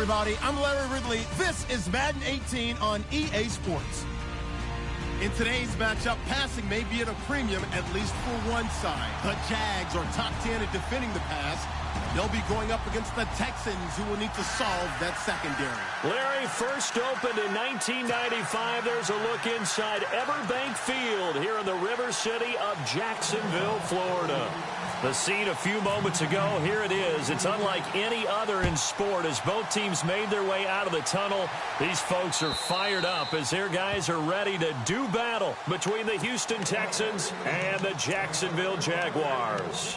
everybody. I'm Larry Ridley. This is Madden 18 on EA Sports. In today's matchup, passing may be at a premium, at least for one side. The Jags are top 10 at defending the pass. They'll be going up against the Texans, who will need to solve that secondary. Larry, first opened in 1995. There's a look inside Everbank Field here in the River City of Jacksonville, Florida. The scene a few moments ago, here it is. It's unlike any other in sport as both teams made their way out of the tunnel. These folks are fired up as their guys are ready to do battle between the Houston Texans and the Jacksonville Jaguars.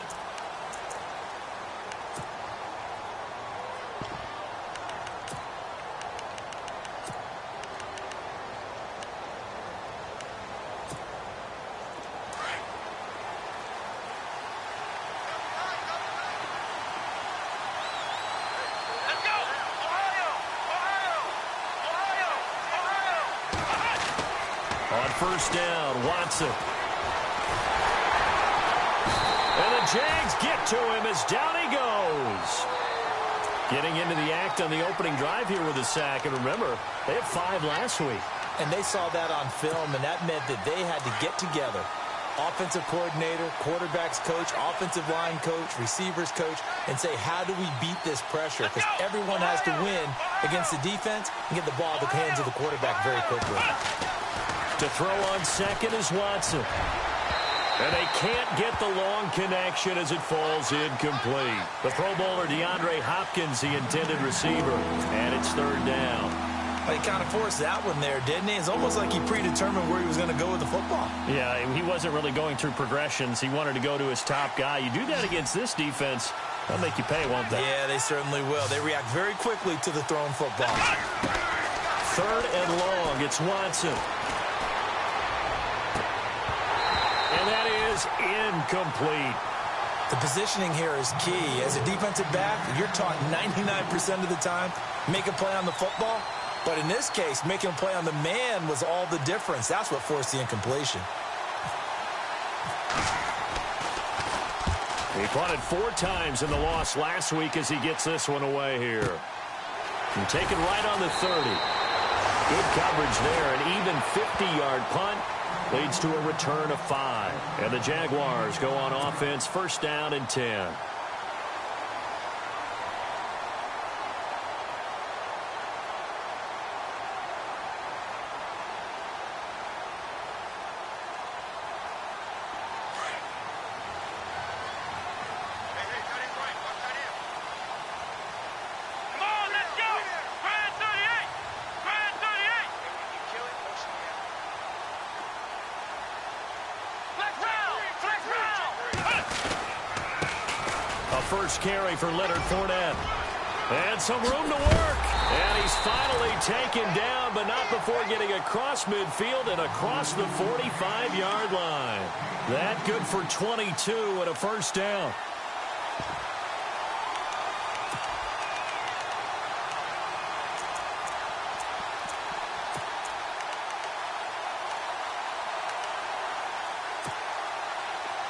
First down, Watson. And the Jags get to him as down he goes. Getting into the act on the opening drive here with a sack. And remember, they had 5 last week. And they saw that on film, and that meant that they had to get together. Offensive coordinator, quarterbacks coach, offensive line coach, receivers coach, and say, how do we beat this pressure? Because everyone has to win against the defense and get the ball at the hands of the quarterback very quickly. To throw on second is Watson. And they can't get the long connection as it falls incomplete. The Pro Bowler DeAndre Hopkins, the intended receiver. And it's third down. He kind of forced that one there, didn't he? It's almost like he predetermined where he was going to go with the football. Yeah, he wasn't really going through progressions. He wanted to go to his top guy. You do that against this defense, they'll make you pay, won't they? Yeah, they certainly will. They react very quickly to the thrown football. Third and long, it's Watson. And that is incomplete. The positioning here is key. As a defensive back, you're taught 99% of the time, make a play on the football. But in this case, making a play on the man was all the difference. That's what forced the incompletion. He punted 4 times in the loss last week as he gets this one away here. And taken right on the 30. Good coverage there. An even 50-yard punt leads to a return of 5. And the Jaguars go on offense, first down and 10. First carry for Leonard Fournette. And some room to work. And he's finally taken down, but not before getting across midfield and across the 45-yard line. That good for 22 and a first down.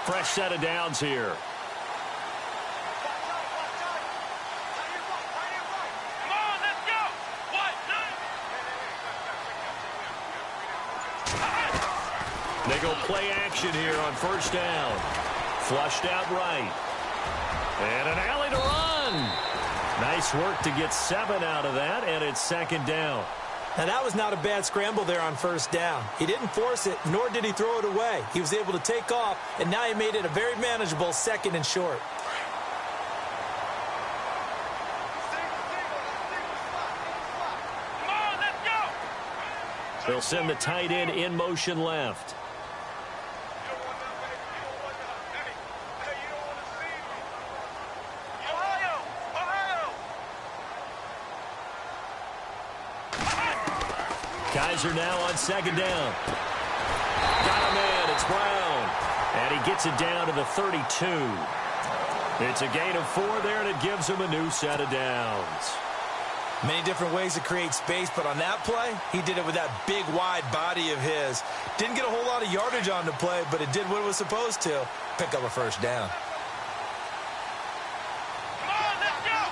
Fresh set of downs here. They go play action here on first down. Flushed out right. And an alley to run. Nice work to get 7 out of that, and it's second down. Now, that was not a bad scramble there on first down. He didn't force it, nor did he throw it away. He was able to take off, and now he made it a very manageable second and short. They'll send the tight end in motion left. Kaiser now on second down. Got him in. It's Brown. And he gets it down to the 32. It's a gain of 4 there, and it gives him a new set of downs. Many different ways to create space, but on that play, he did it with that big, wide body of his. Didn't get a whole lot of yardage on the play, but it did what it was supposed to. Pick up a first down. Come on, let's go!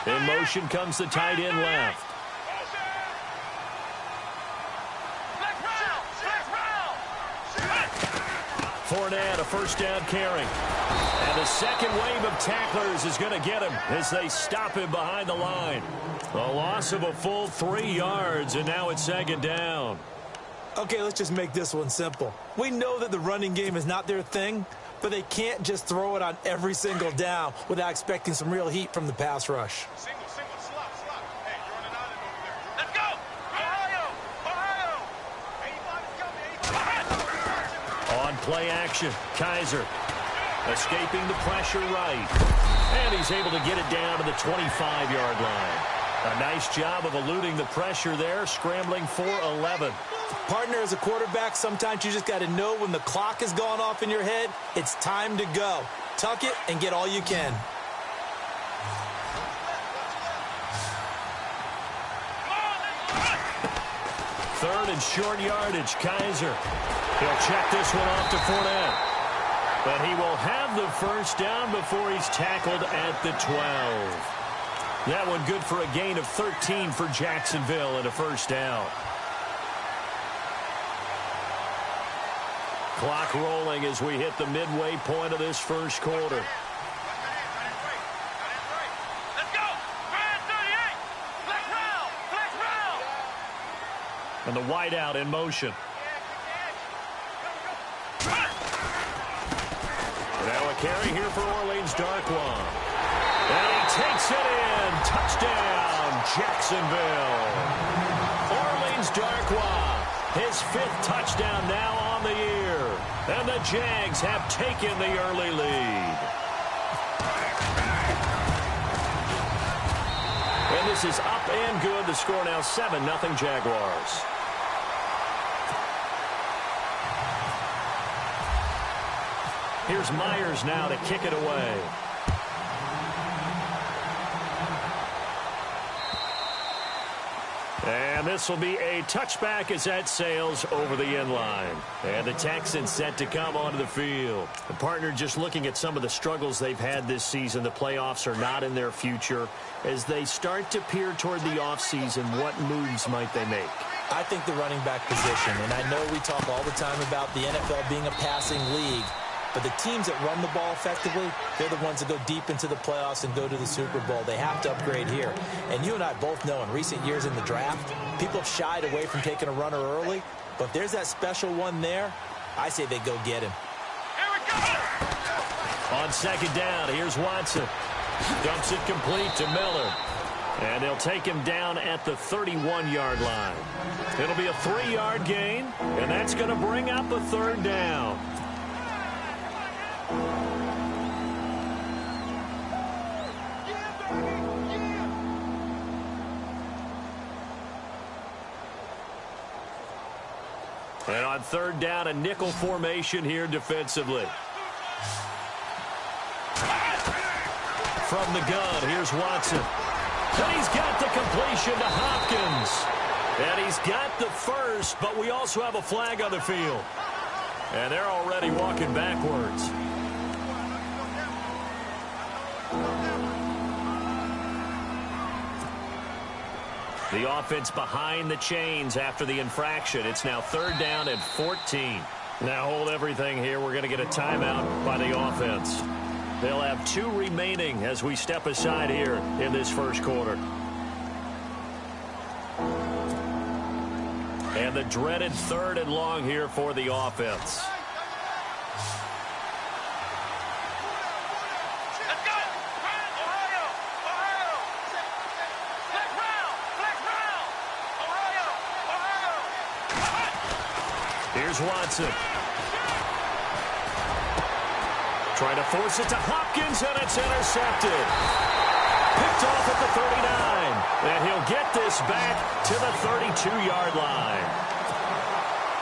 In motion comes the tight end left. Fournette, a first down carry. And the second wave of tacklers is going to get him as they stop him behind the line. A loss of a full 3 yards, and now it's second down. Okay, let's just make this one simple. We know that the running game is not their thing, but they can't just throw it on every single down without expecting some real heat from the pass rush. Single, slot. Hey, you're on an island over there. Let's go! Ohio! 85 is coming, 85. On play action, Kaiser escaping the pressure right. And he's able to get it down to the 25-yard line. A nice job of eluding the pressure there, scrambling for 11. Partner, as a quarterback, sometimes you just got to know when the clock has gone off in your head, it's time to go. Tuck it and get all you can. Third and short yardage, Kaiser. He'll check this one off to Fournette. But he will have the first down before he's tackled at the 12. That one good for a gain of 13 for Jacksonville and a first down. Clock rolling as we hit the midway point of this first quarter. Let's go! 38! Flex round! And the wideout in motion. Now a carry here for Orleans Darkwa. And he takes it in. Touchdown, Jacksonville. Orleans Darkwa, his 5th touchdown now on the year. And the Jags have taken the early lead. And this is up and good. The score now 7-0 Jaguars. Here's Myers now to kick it away. And this will be a touchback as that sails over the end line. And the Texans set to come onto the field. The partner, just looking at some of the struggles they've had this season, the playoffs are not in their future. As they start to peer toward the offseason, what moves might they make? I think the running back position, and I know we talk all the time about the NFL being a passing league, but the teams that run the ball effectively, they're the ones that go deep into the playoffs and go to the Super Bowl. They have to upgrade here. And you and I both know in recent years in the draft, people have shied away from taking a runner early. But if there's that special one there, I say they go get him. Here we go! On second down, here's Watson. Dumps it complete to Miller. And they'll take him down at the 31-yard line. It'll be a 3-yard gain, and that's going to bring up a third down. And on third down, a nickel formation here defensively. From the gun, here's Watson. And he's got the completion to Hopkins. And he's got the first, but we also have a flag on the field. And they're already walking backwards. The offense behind the chains after the infraction. It's now third down and 14. Now hold everything here. We're going to get a timeout by the offense. They'll have 2 remaining as we step aside here in this first quarter. And the dreaded third and long here for the offense. Let's go! Ohio! Here's Watson. Trying to force it to Hopkins, and it's intercepted. Picked off at the 39. And he'll get this back to the 32-yard line.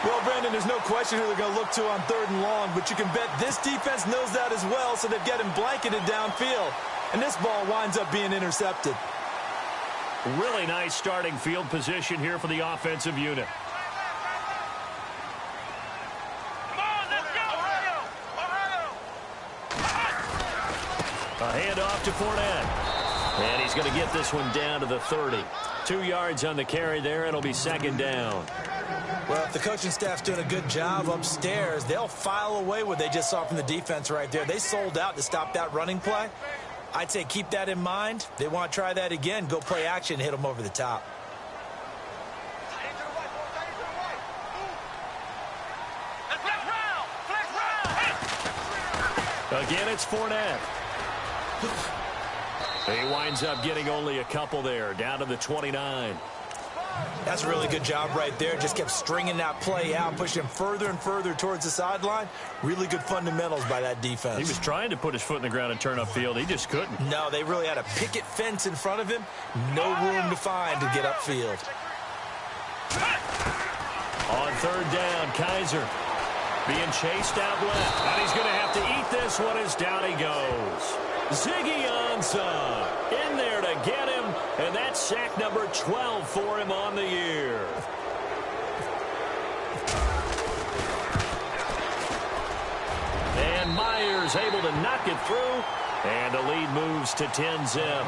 Well, Brandon, there's no question who they're going to look to on third and long, but you can bet this defense knows that as well, so they've got him blanketed downfield. And this ball winds up being intercepted. Really nice starting field position here for the offensive unit. A handoff to Fournette. And he's going to get this one down to the 30. 2 yards on the carry there. It'll be second down. Well, if the coaching staff's doing a good job upstairs, they'll file away what they just saw from the defense right there. They sold out to stop that running play. I'd say keep that in mind. They want to try that again. Go play action, hit them over the top. Again, it's Fournette. He winds up getting only a couple there, down to the 29. That's a really good job right there. Just kept stringing that play out, pushing him further and further towards the sideline. Really good fundamentals by that defense. He was trying to put his foot in the ground and turn upfield. He just couldn't. No, they really had a picket fence in front of him. No room to find to get upfield. On third down, Kaiser being chased out left. And he's going to have to eat this one as down he goes. Ziggy Ansah in there to get him, and that's sack number 12 for him on the year. And Myers able to knock it through, and the lead moves to 10-zip.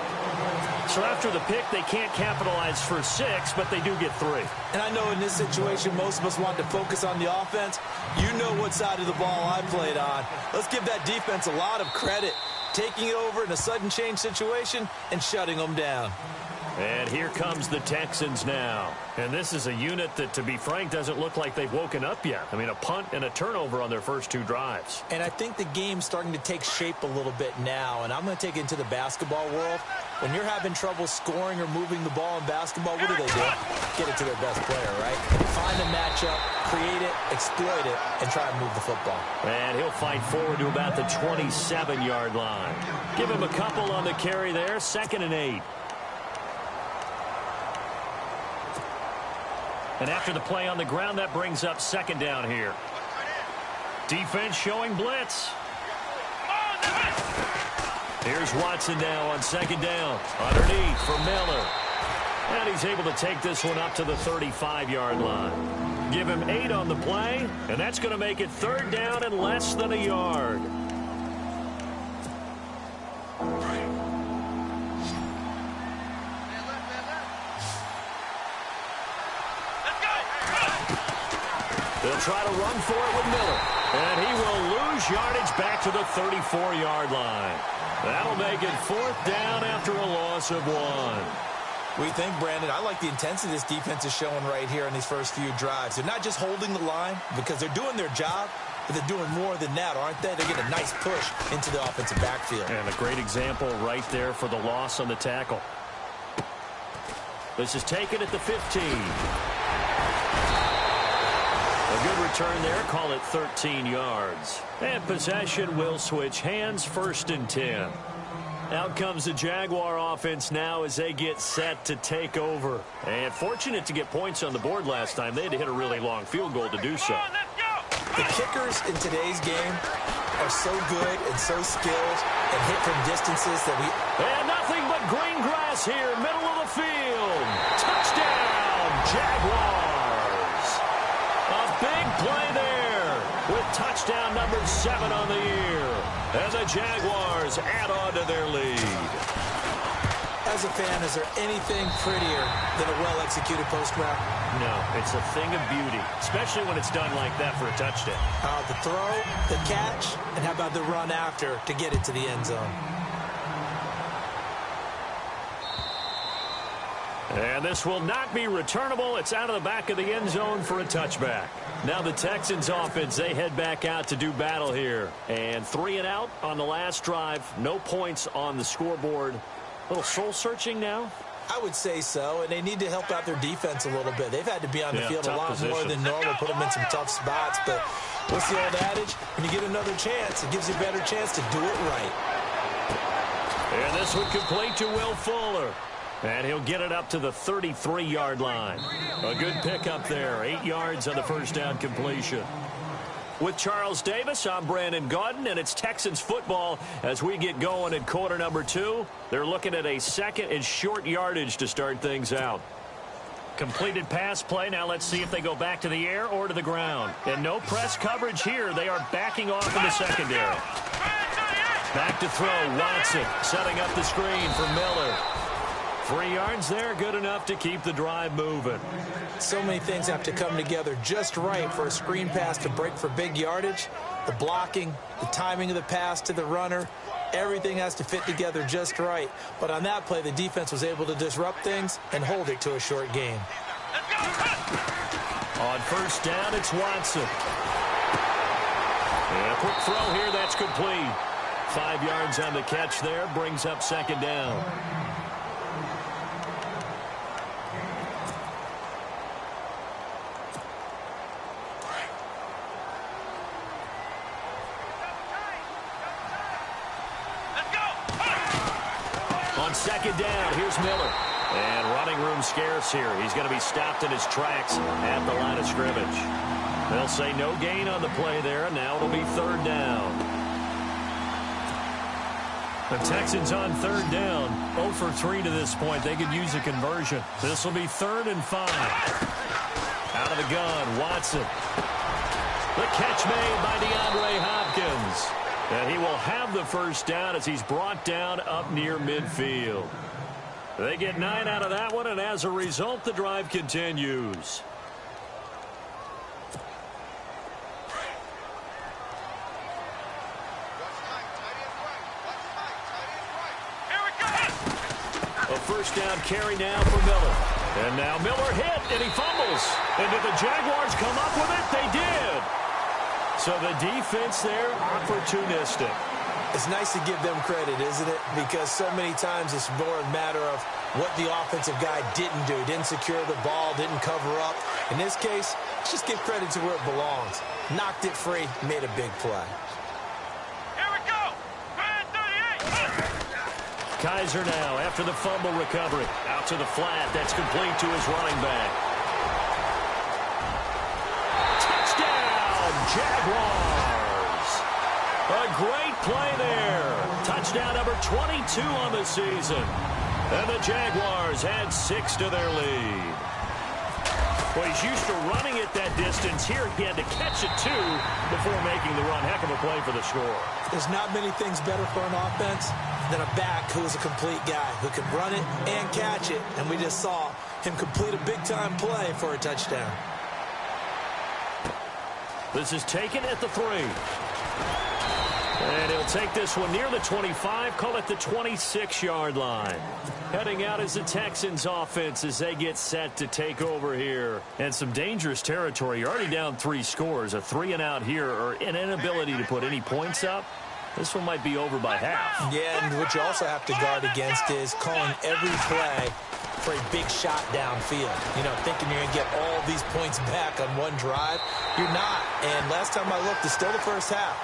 So after the pick, they can't capitalize for 6, but they do get 3. And I know in this situation, most of us want to focus on the offense. You know what side of the ball I played on. Let's give that defense a lot of credit. Taking it over in a sudden change situation and shutting them down. And here comes the Texans now. And this is a unit that, to be frank, doesn't look like they've woken up yet. I mean, a punt and a turnover on their first 2 drives. And I think the game's starting to take shape a little bit now. And I'm going to take it into the basketball world. When you're having trouble scoring or moving the ball in basketball, what do? Get it to their best player, right? Find a matchup, create it, exploit it, and try and move the football. And he'll fight forward to about the 27-yard line. Give him a couple on the carry there. 2nd and 8. And after the play on the ground, that brings up 2nd down here. Defense showing blitz. Here's Watson now on 2nd down. Underneath for Miller. And he's able to take this one up to the 35-yard line. Give him 8 on the play, and that's going to make it 3rd down and less than a yard. They'll try to run for it with Miller. And he will lose yardage back to the 34-yard line. That'll make it 4th down after a loss of 1. What do you think, Brandon? I like the intensity this defense is showing right here in these first few drives. They're not just holding the line because they're doing their job, but they're doing more than that, aren't they? They get a nice push into the offensive backfield. And a great example right there for the loss on the tackle. This is taken at the 15. A good return there. Call it 13 yards. And possession will switch hands. 1st and 10. Out comes the Jaguar offense now as they get set to take over. And fortunate to get points on the board last time. They had to hit a really long field goal to do so. The kickers in today's game are so good and so skilled and hit from distances that we... And nothing but green grass here, middle of the field. Touchdown, Jaguars. A big play there with touchdown number 7 on the year. And the Jaguars add on to their lead. As a fan, is there anything prettier than a well-executed post route? No, it's a thing of beauty, especially when it's done like that for a touchdown. The throw, the catch, and how about the run after to get it to the end zone? And this will not be returnable. It's out of the back of the end zone for a touchback. Now the Texans offense, they head back out to do battle here. And 3 and out on the last drive. No points on the scoreboard. A little soul-searching now? I would say so, and they need to help out their defense a little bit. They've had to be on the field a lot more than normal, put them in some tough spots. But what's the old adage? When you get another chance, it gives you a better chance to do it right. And this one complete to Will Fuller. And he'll get it up to the 33-yard line. A good pickup there. 8 yards on the first down completion. With Charles Davis, I'm Brandon Gaudin, and it's Texans football as we get going in quarter number 2. They're looking at a 2nd and short yardage to start things out. Completed pass play. Now let's see if they go back to the air or to the ground. And no press coverage here. They are backing off in the secondary. Back to throw, Watson setting up the screen for Miller. 3 yards there, good enough to keep the drive moving. So many things have to come together just right for a screen pass to break for big yardage. The blocking, the timing of the pass to the runner, everything has to fit together just right. But on that play, the defense was able to disrupt things and hold it to a short gain. On first down, it's Watson. And a quick throw here, that's complete. 5 yards on the catch there, brings up second down. On second down, here's Miller. And running room scarce here. He's going to be stopped in his tracks at the line of scrimmage. They'll say no gain on the play there, and now it'll be third down. The Texans on third down, 0 for 3 to this point. They could use a conversion. This will be 3rd and 5. Out of the gun, Watson. The catch made by DeAndre Hopkins. And he will have the first down as he's brought down up near midfield. They get 9 out of that one, and as a result, the drive continues. A first down carry now for Miller. And now Miller hit, and he fumbles. And did the Jaguars come up with it? They did. So the defense there, opportunistic. It's nice to give them credit, isn't it? Because so many times it's more a matter of what the offensive guy didn't do. Didn't secure the ball, didn't cover up. In this case, just give credit to where it belongs. Knocked it free, made a big play. Here we go. 38. Kaiser now after the fumble recovery. Out to the flat. That's complete to his running back. Touchdown, Jaguars. A great play there. Touchdown number 22 on the season. And the Jaguars add 6 to their lead. Well, he's used to running it that distance. Here he had to catch it, too, before making the run. Heck of a play for the score. There's not many things better for an offense than a back who is a complete guy, who can run it and catch it. And we just saw him complete a big-time play for a touchdown. This is taken at the 3. And he'll take this one near the 25, call it the 26-yard line. Heading out is the Texans offense as they get set to take over here. And some dangerous territory. You're already down 3 scores. A 3-and-out here, or an inability to put any points up. This one might be over by half. Yeah, and what you also have to guard against is calling every play for a big shot downfield. You know, thinking you're going to get all these points back on one drive. You're not. And last time I looked, it's still the first half.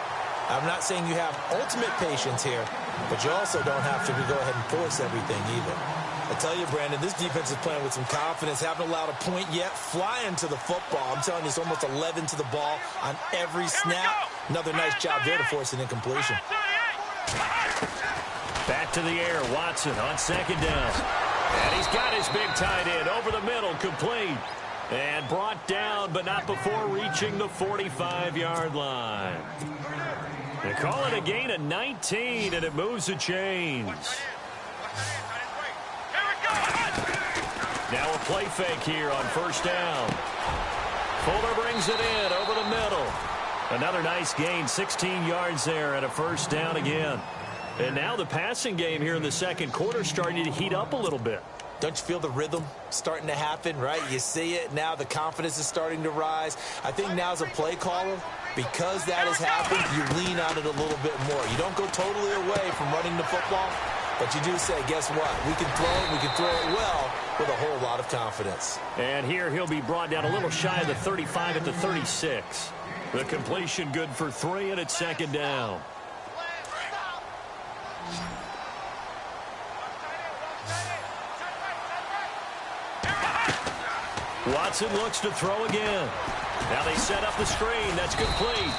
I'm not saying you have ultimate patience here, but you also don't have to go ahead and force everything either. I tell you, Brandon, this defense is playing with some confidence. Haven't allowed a point yet. Flying to the football. I'm telling you, it's almost 11 to the ball on every snap. Another nice job there to force an incompletion. Back to the air. Watson on second down. And he's got his big tight end over the middle, complete. And brought down, but not before reaching the 45-yard line. They call it a gain of 19, and it moves the chains. Now a play fake here on first down. Fuller brings it in over the middle. Another nice gain, 16 yards there, and a first down again. And now the passing game here in the second quarter starting to heat up a little bit. Don't you feel the rhythm starting to happen, right? You see it now. The confidence is starting to rise. I think now as a play caller, because that has happened, you lean on it a little bit more. You don't go totally away from running the football, but you do say, guess what? We can throw it. We can throw it well with a whole lot of confidence. And here he'll be brought down a little shy of the 35 at the 36. The completion good for 3, and it's second down. Watson looks to throw again. Now they set up the screen. That's complete.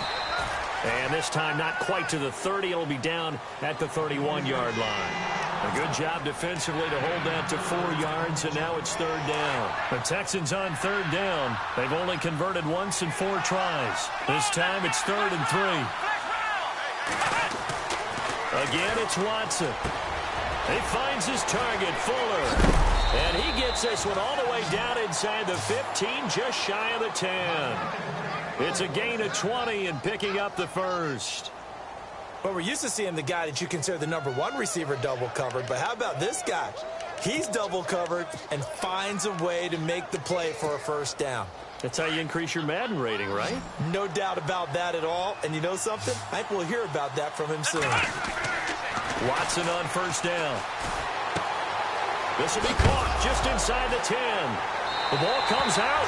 And this time not quite to the 30. It'll be down at the 31-yard line. A good job defensively to hold that to 4 yards, and now it's third down. The Texans on third down. They've only converted once in 4 tries. This time it's 3rd and 3. A Again, it's Watson. He finds his target, Fuller. And he gets this one all the way down inside the 15, just shy of the 10. It's a gain of 20 and picking up the first. Well, we're used to seeing the guy that you consider the #1 receiver double covered, but how about this guy? He's double covered and finds a way to make the play for a first down. That's how you increase your Madden rating, right? No doubt about that at all. And you know something? I think we'll hear about that from him soon. Watson on first down. This will be caught just inside the 10. The ball comes out.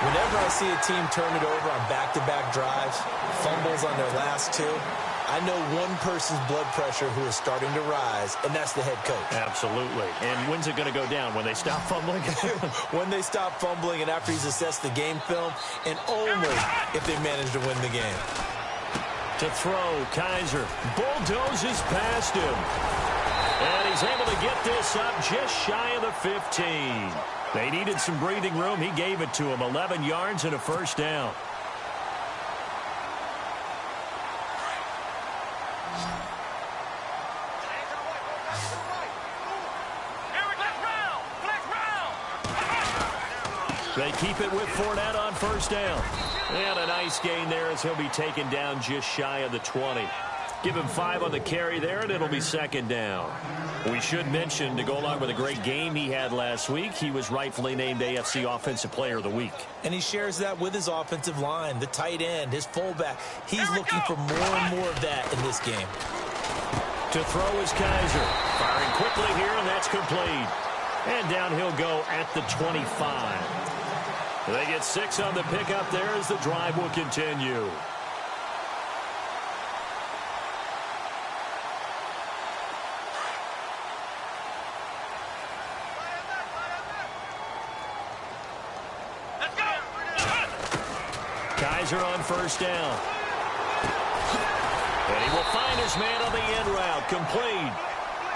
Whenever I see a team turn it over on back-to-back drives, fumbles on their last two, I know one person's blood pressure who is starting to rise, and that's the head coach. Absolutely. And when's it going to go down? When they stop fumbling? When they stop fumbling and after he's assessed the game film, and only if they manage to win the game. To throw, Kaiser bulldozes past him. And he's able to get this up just shy of the 15. They needed some breathing room. He gave it to him. 11 yards and a first down. They keep it with Fournette on first down. And a nice gain there as he'll be taken down just shy of the 20. Give him 5 on the carry there, and it'll be second down. We should mention, to go along with a great game he had last week, he was rightfully named AFC Offensive Player of the Week. And he shares that with his offensive line, the tight end, his fullback. He's looking for more and more of that in this game. To throw is Kaiser. Firing quickly here, and that's complete. And down he'll go at the 25. They get 6 on the pickup there as the drive will continue. Kaiser on first down. And he will find his man on the end route, complete.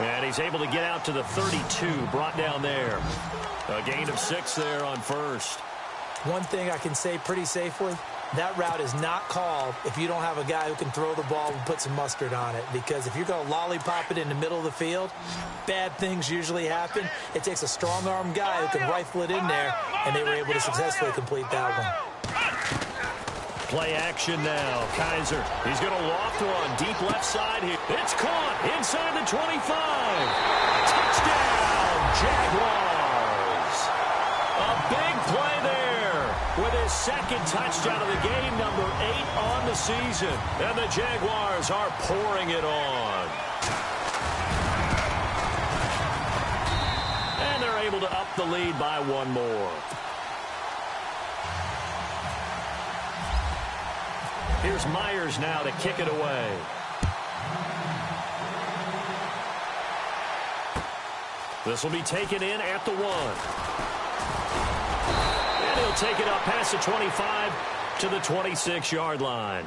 And he's able to get out to the 32, brought down there. A gain of 6 there on first. One thing I can say pretty safe with, that route is not called if you don't have a guy who can throw the ball and put some mustard on it. Because if you're going to lollipop it in the middle of the field, bad things usually happen. It takes a strong-arm guy who can rifle it in there, and they were able to successfully complete that one. Play action now. Kaiser, he's going to loft one deep left side here. It's caught inside the 25. Touchdown, Jaguars. A big play there with his second touchdown of the game, number 8 on the season. And the Jaguars are pouring it on. And they're able to up the lead by 1 more. Here's Myers now to kick it away. This will be taken in at the 1. And he'll take it up past the 25 to the 26-yard line.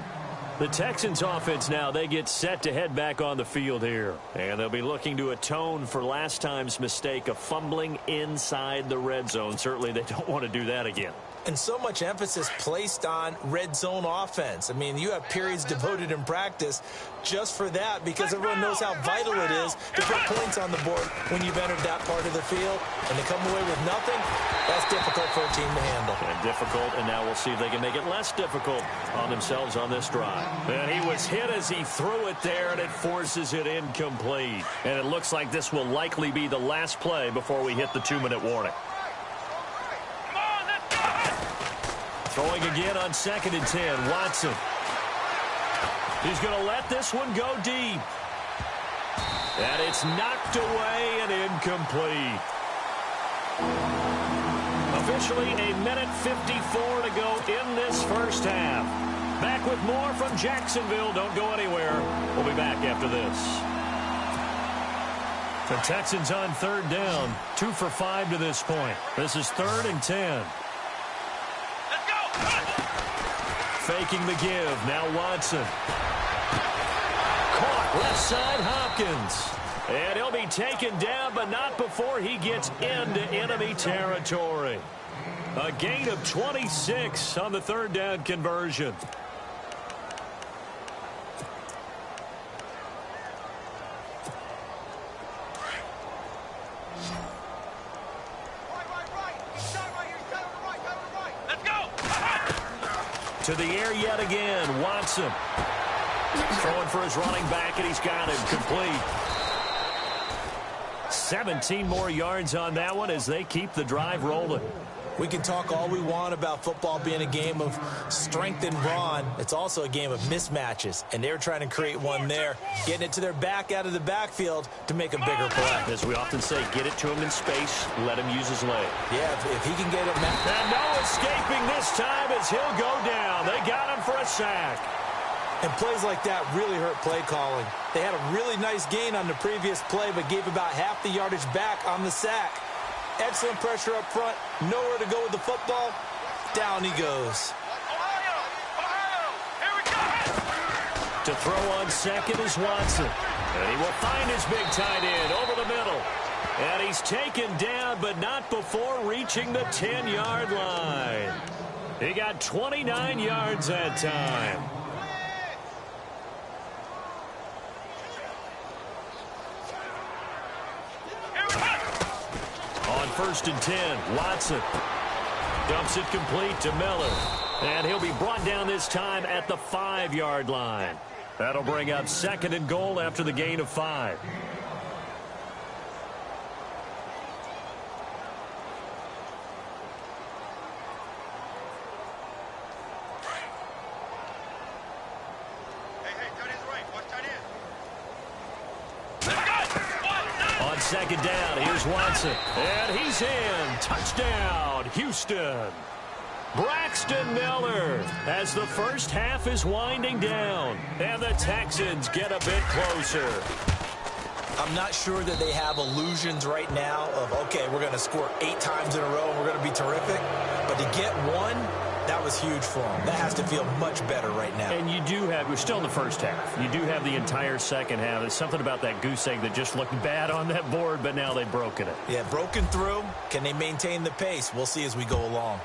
The Texans offense now, they get set to head back on the field here. And they'll be looking to atone for last time's mistake of fumbling inside the red zone. Certainly they don't want to do that again. And so much emphasis placed on red zone offense. I mean, you have periods devoted in practice just for that because everyone knows how vital it is to put points on the board when you've entered that part of the field. And to come away with nothing, that's difficult for a team to handle. And difficult, and now we'll see if they can make it less difficult on themselves on this drive. And he was hit as he threw it there, and it forces it incomplete. And it looks like this will likely be the last play before we hit the 2-minute warning. Throwing again on 2nd and 10, Watson. He's going to let this one go deep. And it's knocked away and incomplete. Officially a minute 54 to go in this first half. Back with more from Jacksonville. Don't go anywhere. We'll be back after this. The Texans on 3rd down. 2 for 5 to this point. This is 3rd and 10. Faking the give. Now Watson. Caught left side Hopkins. And he'll be taken down, but not before he gets into enemy territory. A gain of 26 on the 3rd down conversion. To the air yet again. Watson. Throwing for his running back, and he's got him complete. 17 more yards on that one as they keep the drive rolling. We can talk all we want about football being a game of strength and brawn. It's also a game of mismatches, and they're trying to create one there, getting it to their back out of the backfield to make a bigger play. As we often say, get it to him in space, let him use his leg. Yeah, if he can get it. And no escaping this time as he'll go down. They got him for a sack. And plays like that really hurt play calling. They had a really nice gain on the previous play, but gave about half the yardage back on the sack. Excellent pressure up front. Nowhere to go with the football. Down he goes. Ohio! Ohio! Here we go! To throw on second is Watson. And he will find his big tight end over the middle. And he's taken down, but not before reaching the 10-yard line. He got 29 yards that time. On 1st and 10, Watson dumps it complete to Miller. And he'll be brought down this time at the 5-yard line. That'll bring up 2nd and goal after the gain of 5. Hey, tight end's right. Watch tight end. On 2nd down, here's Watson. And he's in. Touchdown, Houston. Braxton Miller as the first half is winding down. And the Texans get a bit closer. I'm not sure that they have illusions right now of, okay, we're going to score 8 times in a row and we're going to be terrific. But to get one, that was huge for them. That has to feel much better right now. And you do have, we're still in the first half. You do have the entire second half. There's something about that goose egg that just looked bad on that board, but now they've broken it. Yeah, broken through. Can they maintain the pace? We'll see as we go along.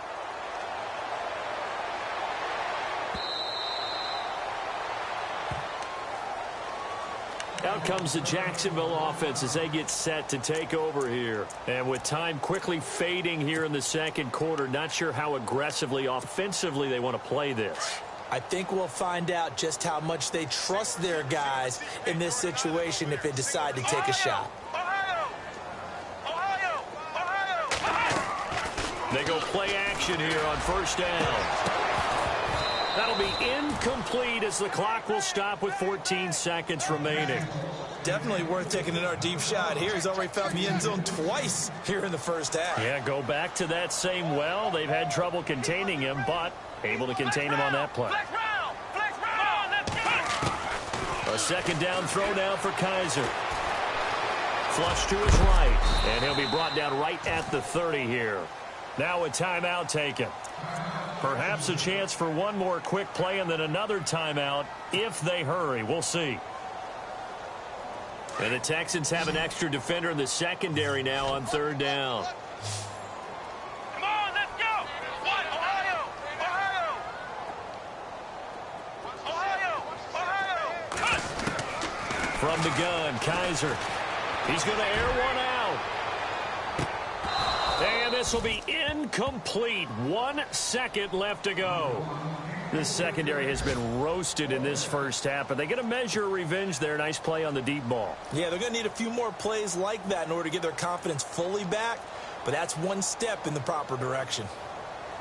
Out comes the Jacksonville offense as they get set to take over here. And with time quickly fading here in the second quarter, not sure how aggressively, offensively they want to play this. I think we'll find out just how much they trust their guys in this situation if they decide to take a shot. Ohio! Ohio! Ohio! They go play action here on 1st down. That'll be incomplete as the clock will stop with 14 seconds remaining. Definitely worth taking another deep shot here. He's already found the end zone twice here in the first half. Yeah, go back to that same well. They've had trouble containing him, but able to contain him on that play. Flex round! Flex round! Let's go! A 2nd down throw now for Kaiser. Flush to his right, and he'll be brought down right at the 30 here. Now a timeout taken. Perhaps a chance for one more quick play and then another timeout if they hurry. We'll see. And the Texans have an extra defender in the secondary now on 3rd down. Come on, let's go! What? Ohio! Ohio! Ohio! Ohio! From the gun, Kaiser. He's going to air one out. And this will be incomplete. 1 second left to go. This secondary has been roasted in this first half, but they get a measure of revenge there. Nice play on the deep ball. Yeah, they're going to need a few more plays like that in order to get their confidence fully back, but that's one step in the proper direction.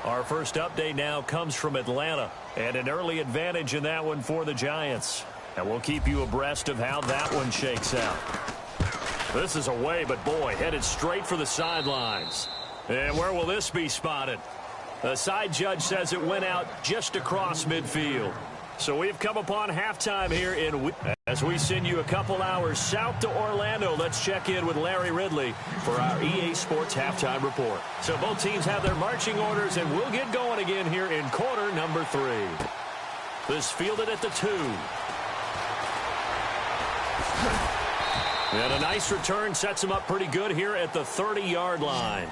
Our first update now comes from Atlanta, and an early advantage in that one for the Giants. And we'll keep you abreast of how that one shakes out. This is away, but boy, headed straight for the sidelines. And where will this be spotted? The side judge says it went out just across midfield. So we've come upon halftime here as we send you a couple hours south to Orlando. Let's check in with Larry Ridley for our EA Sports halftime report. So both teams have their marching orders, and we'll get going again here in quarter number 3. This fielded at the 2. And a nice return sets him up pretty good here at the 30-yard line.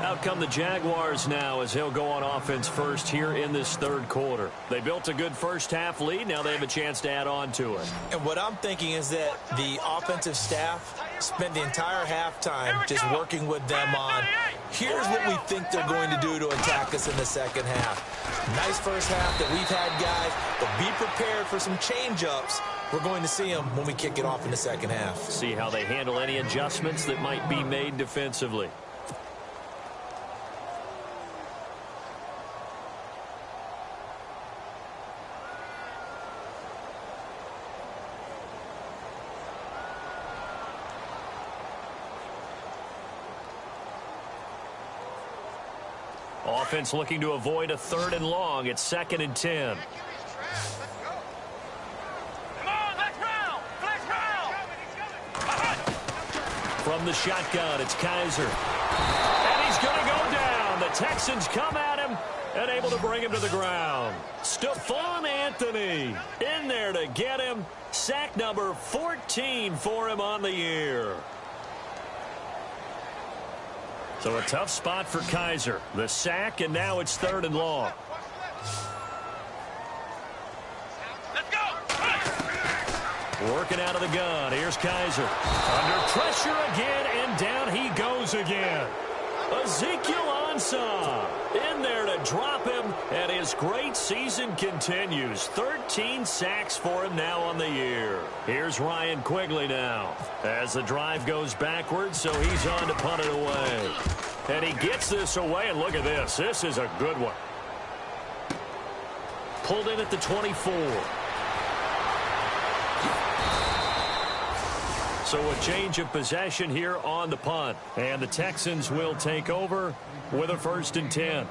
Out come the Jaguars now as he'll go on offense first here in this 3rd quarter. They built a good first half lead. Now they have a chance to add on to it. And what I'm thinking is that the offensive staff spent the entire halftime just working with them on, Here's what we think they're going to do to attack us in the second half. Nice first half that we've had, guys, but be prepared for some change-ups. We're going to see them when we kick it off in the second half. See how they handle any adjustments that might be made defensively. Offense looking to avoid a 3rd and long. It's 2nd and 10. From the shotgun, it's Kaiser. And he's going to go down. The Texans come at him and able to bring him to the ground. Stephon Anthony in there to get him. Sack number 14 for him on the year. So a tough spot for Kaiser. The sack, and now it's 3rd and long. Let's go. Working out of the gun. Here's Kaiser. Under pressure again, and down he goes again. Ezekiel Ansah in there to drop him, and his great season continues. 13 sacks for him now on the year. Here's Ryan Quigley now as the drive goes backwards, so he's on to punt it away. And he gets this away, and look at this. This is a good one. Pulled in at the 24. So a change of possession here on the punt. And the Texans will take over with a 1st and 10.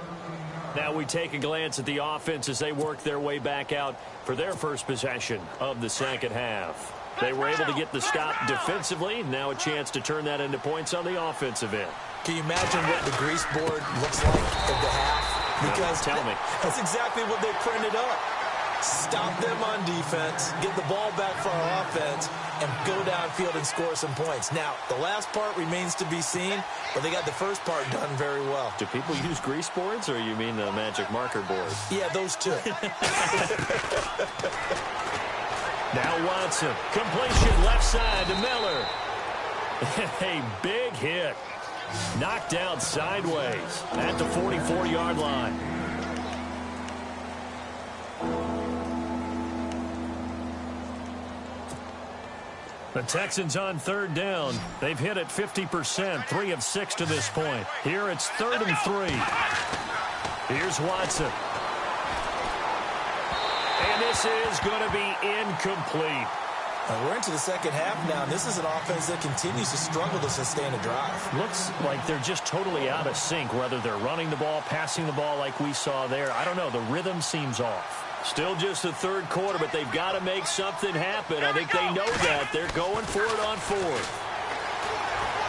Now we take a glance at the offense as they work their way back out for their first possession of the second half. They were able to get the stop defensively. Now a chance to turn that into points on the offensive end. Can you imagine what the grease board looks like at the half? Because tell me. That's exactly what they printed up. Stop them on defense, get the ball back for our offense, and go downfield and score some points. Now, the last part remains to be seen, but they got the first part done very well. Do people use grease boards, or you mean the magic marker board? Yeah, those two. Now Watson. Completion left side to Miller. A big hit. Knocked out sideways at the 44-yard line. The Texans on 3rd down. They've hit it 50%, 3 of 6 to this point. Here it's 3rd and 3. Here's Watson. And this is going to be incomplete. We're into the second half now. This is an offense that continues to struggle to sustain a drive. Looks like they're just totally out of sync, whether they're running the ball, passing the ball like we saw there. I don't know. The rhythm seems off. Still just the 3rd quarter, but they've got to make something happen. I think they know that. They're going for it on 4th.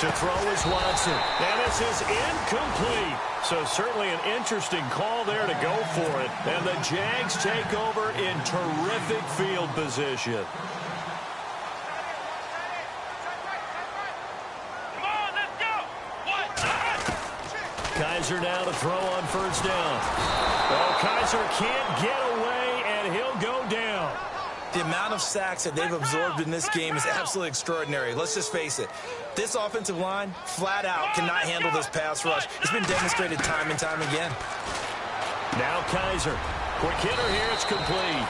To throw is Watson. And this is incomplete. So certainly an interesting call there to go for it. And the Jags take over in terrific field position. Kaiser now to throw on 1st down. Well, Kaiser can't get away, and he'll go down. The amount of sacks that they've absorbed in this game is absolutely extraordinary. Let's just face it. This offensive line, flat out, cannot handle this pass rush. It's been demonstrated time and time again. Now Kaiser. Quick hitter here. It's complete.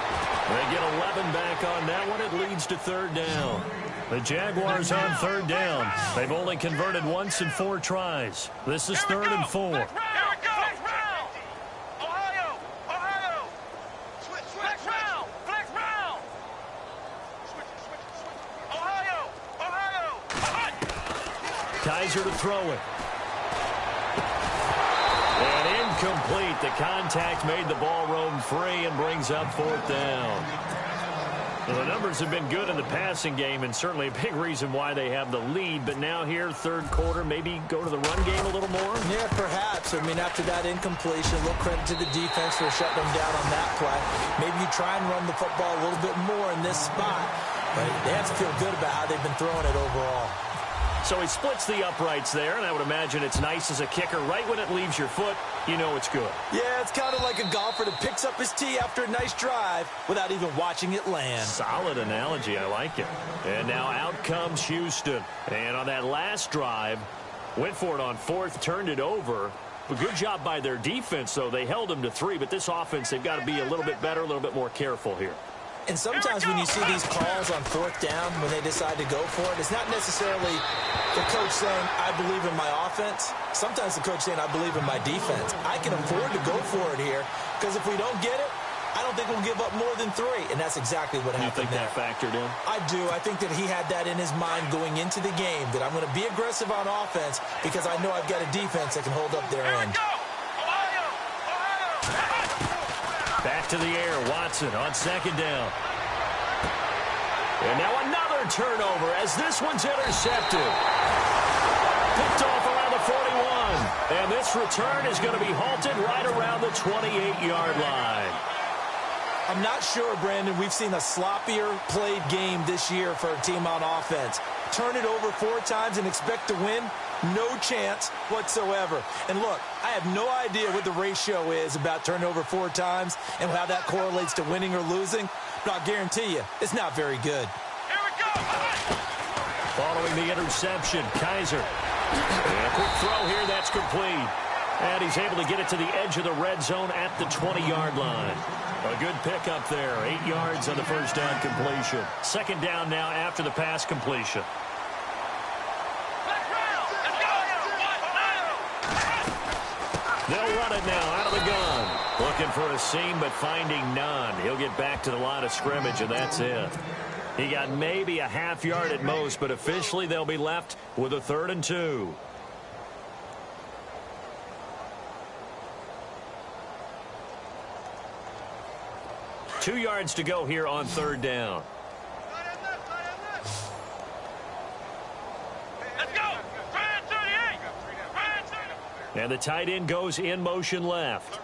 They get 11 back on that one. It leads to 3rd down. The Jaguars on 3rd down. They've only converted once in 4 tries. This is 3rd and 4. Here we go. Ohio. Ohio. Flex round. Flex round. Switch. Ohio. Kaiser to throw it. And incomplete. The contact made the ball roam free and brings up 4th down. Well, the numbers have been good in the passing game, and certainly a big reason why they have the lead. But now here, 3rd quarter, maybe go to the run game a little more? Yeah, perhaps. I mean, after that incompletion, a little credit to the defense for shutting them down on that play. Maybe you try and run the football a little bit more in this spot. But they have to feel good about how they've been throwing it overall. So he splits the uprights there, and I would imagine it's nice as a kicker. Right when it leaves your foot, you know it's good. Yeah, it's kind of like a golfer that picks up his tee after a nice drive without even watching it land. Solid analogy. I like it. And now out comes Houston. And on that last drive, Went for it on fourth, turned it over. A good job by their defense, though. They held them to 3, but this offense, they've got to be a little bit better, a little bit more careful here. And sometimes when you see these calls on fourth down, when they decide to go for it, it's not necessarily the coach saying, I believe in my offense. Sometimes the coach saying, I believe in my defense. I can afford to go for it here because if we don't get it, I don't think we'll give up more than 3. And that's exactly what happened there. You think that factored in? I do. I think that he had that in his mind going into the game, that I'm going to be aggressive on offense because I know I've got a defense that can hold up their end. Back to the air, Watson on second down. And now another turnover as this one's intercepted. Picked off around the 41. And this return is going to be halted right around the 28-yard line. I'm not sure, Brandon, we've seen a sloppier played game this year for a team on offense. Turn it over 4 times and expect to win? No chance whatsoever. And look, I have no idea what the ratio is about turnover 4 times and how that correlates to winning or losing, but I'll guarantee you it's not very good. Here we go. Following the interception, Kaiser. And a quick throw here, that's complete. And he's able to get it to the edge of the red zone at the 20-yard line. A good pickup there. 8 yards on the first down completion. Second down now after the pass completion. They'll run it now out of the gun. Looking for a seam, but finding none. He'll get back to the line of scrimmage, and that's it. He got maybe a half yard at most, but officially they'll be left with a 3rd and 2. Two yards to go here on 3rd down. Let's go. And the tight end goes in motion left.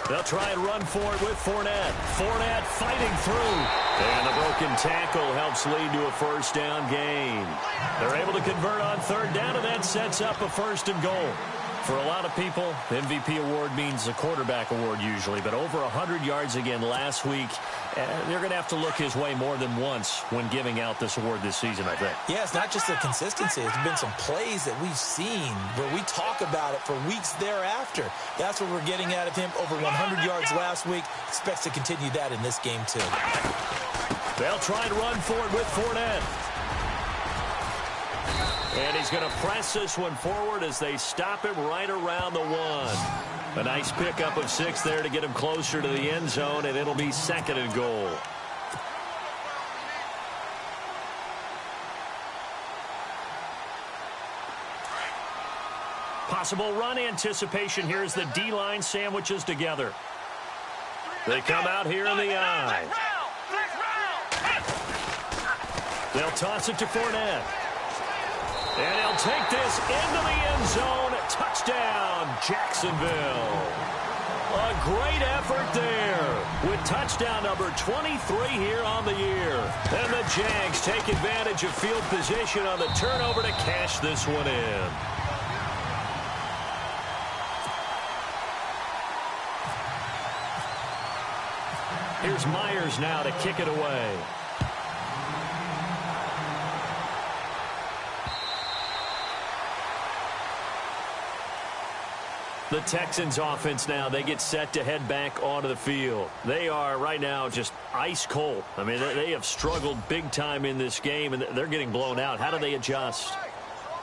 They'll try and run for it with Fournette. Fournette fighting through. And the broken tackle helps lead to a first down gain. They're able to convert on 3rd down, and that sets up a 1st and goal. For a lot of people, the MVP award means a quarterback award usually, but over 100 yards again last week. They're going to have to look his way more than once when giving out this award this season, I think. Yeah, it's not just the consistency. It's been some plays that we've seen where we talk about it for weeks thereafter. That's what we're getting out of him. Over 100 yards last week. Expects to continue that in this game, too. They'll try and run for it with Fournette. And he's going to press this one forward as they stop him right around the 1. A nice pickup of 6 there to get him closer to the end zone, and it'll be 2nd and goal. Possible run anticipation here as the D-line sandwiches together. They come out here in the eye. They'll toss it to Fournette. And he'll take this into the end zone. Touchdown, Jacksonville. A great effort there with touchdown number 23 here on the year. And the Jags take advantage of field position on the turnover to cash this one in. Here's Myers now to kick it away. The Texans offense now, they get set to head back onto the field. They are right now just ice cold. I mean, they have struggled big time in this game, and they're getting blown out. How do they adjust?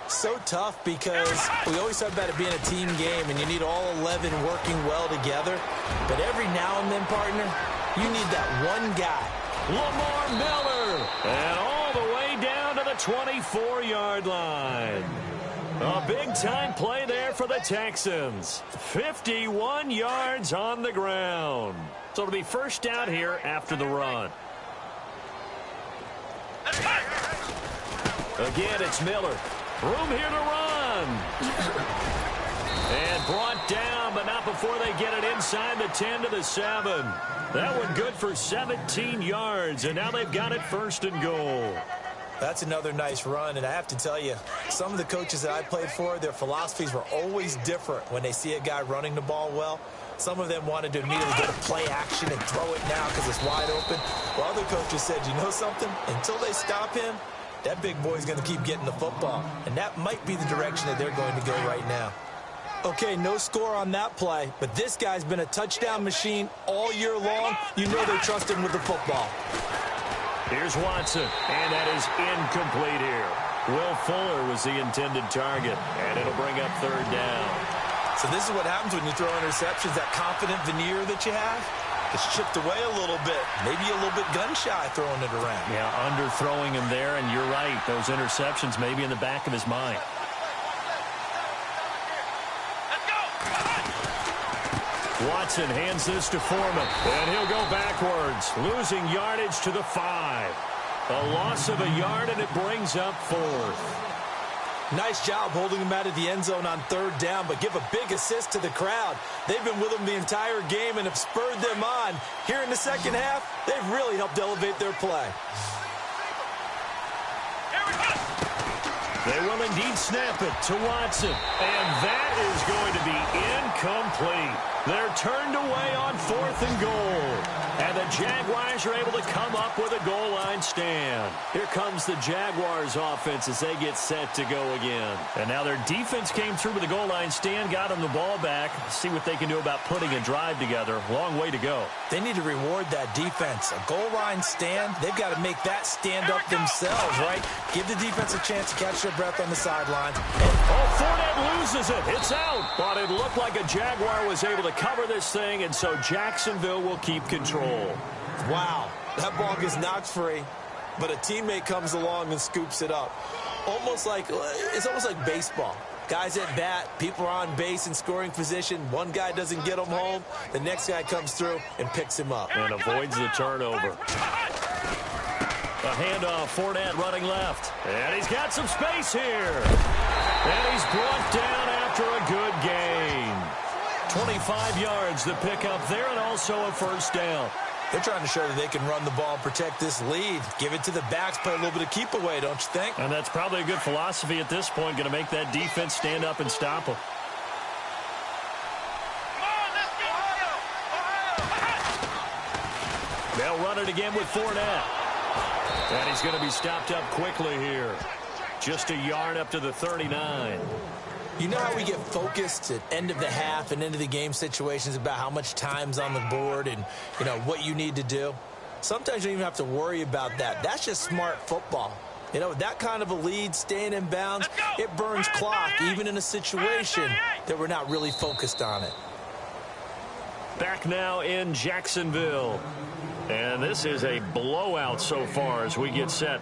So tough because we always talk about it being a team game, and you need all 11 working well together. But every now and then, partner, you need that one guy. Lamar Miller, and all the way down to the 24-yard line. A big-time play there for the Texans. 51 yards on the ground. So it'll be first down here after the run. Again, it's Miller. Room here to run. And brought down, but not before they get it inside the 10 to the 7. That one good for 17 yards, and now they've got it 1st and goal. That's another nice run, and I have to tell you, some of the coaches that I played for, their philosophies were always different when they see a guy running the ball well. Some of them wanted to immediately go to play action and throw it now because it's wide open. Well, other coaches said, you know something? Until they stop him, that big boy's going to keep getting the football. And that might be the direction that they're going to go right now. Okay, no score on that play, but this guy's been a touchdown machine all year long. You know they trust him with the football. Here's Watson, and that is incomplete here. Will Fuller was the intended target, and it'll bring up third down. So this is what happens when you throw interceptions, that confident veneer that you have. It's chipped away a little bit, maybe a little bit gun-shy throwing it around. Yeah, underthrowing him there, and you're right. Those interceptions may be in the back of his mind. Watson hands this to Foreman, and he'll go backwards, losing yardage to the 5. A loss of a yard, and it brings up fourth. Nice job holding him out of the end zone on third down, but give a big assist to the crowd. They've been with him the entire game and have spurred them on. Here in the second half, they've really helped elevate their play. They will indeed snap it to Watson, and that is going to be incomplete. They're turned away on 4th and goal. And the Jaguars are able to come up with a goal line stand. Here comes the Jaguars offense as they get set to go again. And now their defense came through with a goal line stand, got them the ball back. See what they can do about putting a drive together. Long way to go. They need to reward that defense. A goal line stand, they've got to make that stand up themselves, right? Give the defense a chance to catch their breath on the sideline. Oh, Fournette loses it. It's out. But it looked like a Jaguar was able to cover this thing, and so Jacksonville will keep control. Wow, that ball gets knocked free, but a teammate comes along and scoops it up. It's almost like baseball. Guys at bat, people are on base in scoring position. One guy doesn't get him home. The next guy comes through and picks him up. And avoids the turnover. A handoff, Fournette running left. And he's got some space here. And he's brought down after a good gain. 25 yards the pickup there, and also a first down. They're trying to show that they can run the ball and protect this lead. Give it to the backs, play a little bit of keep away, don't you think? And that's probably a good philosophy at this point, going to make that defense stand up and stop them. They'll run it again with Fournette. And he's going to be stopped up quickly here. Just a yard up to the 39. You know how we get focused at end of the half and into the game situations about how much time's on the board and, you know, what you need to do? Sometimes you don't even have to worry about that. That's just smart football. You know, with that kind of a lead, staying in bounds, it burns clock, even in a situation that we're not really focused on it. Back now in Jacksonville. And this is a blowout so far as we get set.